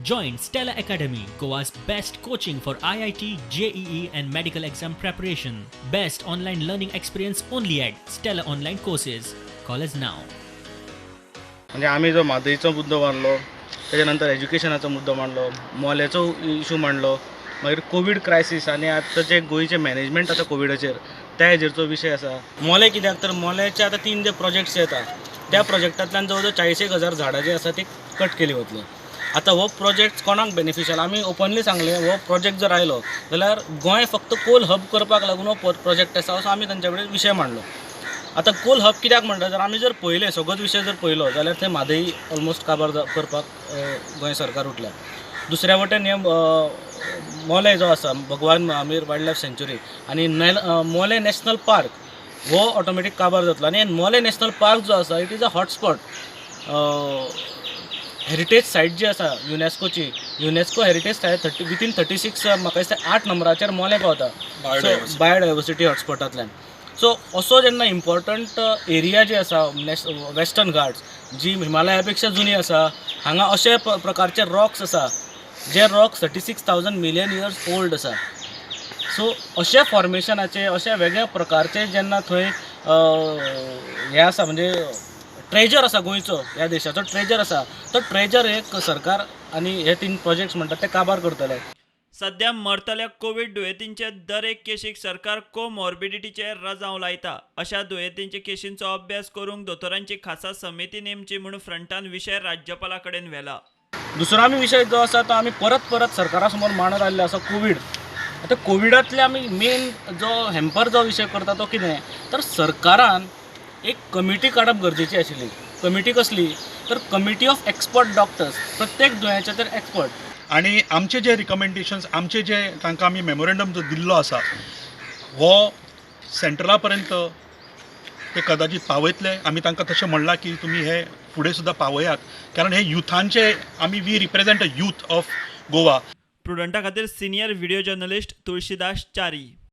Join Stella Academy, Goa's best coaching for IIT, JEE and medical exam preparation. Best online learning experience only at Stella Online Courses. Call us now. म्हणजे आम्ही जो म्हादईचो मुद्दो मांडलो, त्याच्यानंतर एज्युकेशनाचो मुद्दो मांडलो, मोल्याचो issue मांडलो, मागीर कोविड क्रायसीस आनी आतां जे गोंयचे मॅनेजमेंट आसा कोविडाचेर त्या हेजेरचो विशय आसा. मोले कित्याक तर मोल्याचे आतां 3 जे प्रोजेक्ट्स येता त्या प्रोजेक्टांतल्यान जवळ जवळ 40,000 झाडां जी आसा ती कट केली वतली. आतां हो प्रोजेक्ट कोणाक बेनिफिशियल आमी ओपनली सांगले, हो प्रोजेक्ट जर आयलो जाल्यार गोंय फक्त कोल हब करपाक लागून हो प्रोजेक्ट आसा असो आमी तांचे कडेन विशय मांडलो. आतां कोल हब कित्याक म्हणटा जर आमी जर पळयलें सगळोच विशय जर पळयलो जाल्यार थंय म्हादई ऑलमोस्ट काबार करपाक गोंय सरकार उठल्या. दुसऱ्या वटेन हे मोले जो आसा भगवान आमीर वायल्ड लायफ सँच्युरी आनी मोले नॅशनल पार्क हो ऑटोमॅटीक काबार जातलो. आनी मोले नॅशनल पार्क जो आसा it is a hotspot. Heritage site जी आसा युनेस्को हेरिटेज सायट विथीन 36 म्हाका दिसता 8 नंबराचेर मोले पावता बायोडायवर्सिटी हॉटस्पॉटांतल्यान. सो असो जेन्ना इम्पॉर्टंट एरिया जी आसा वेस्टर्न घाट्स जी हिमालया पेक्षा जुनी आसा, हांगा अशे प्रकारचे रॉक्स आसा जे रॉक्स 36,000 मिलियन इयर्स ओल्ड आसा. सो अशे फॉर्मेशनाचे अशे वेगळ्या प्रकारचे जेन्ना थंय हे आसा म्हणजे ट्रेजर आसा गोंयचो, ह्या देशाचो ट्रेजर आसा, तो ट्रेजर एक सरकार आनी हे 3 प्रोजेक्ट्स म्हणटात ते काबार करतले. सध्या मरतल्या कोविड दुयेंतींचे दर एक केशीक सरकार कोमॉर्बिडिटीचेर रजांव लायता. अशा दुयेंतींचे केशींचो अभ्यास करूंक दोतोरांची खासा समिती नेमची म्हूण फ्रंटान विशय राज्यपाला कडेन व्हेला. दुसरो आमी विशय जो आसा तो आमी परत सरकारा समोर मांडत आयल्लो आसा कोवीड. आतां कोविडांतले आमी मेन जो हॅम्पर जो विशय करता तो कितें तर सरकारान एक कमिटी काडप गरजेची आशिल्ली. कमिटी कसली तर कमिटी ऑफ एक्सपर्ट डॉक्टर्स, प्रत्येक दुयेंसाचेर एक्सपर्ट. आणि आमचे जे रिकमेंडेशन्स आमचे जे तांकां आमी मेमोरेंडम जो दिल्लो आसा हो सेंट्रला पर्यंत ते कदाचित पावयतले. आमी तांकां तशें म्हणलां की तुमी हे फुडें सुद्दां पावयात, कारण हे युथांचे आमी we represent a youth of Goa. प्रुडंटा खातीर senior video journalist Tulshidas Chari.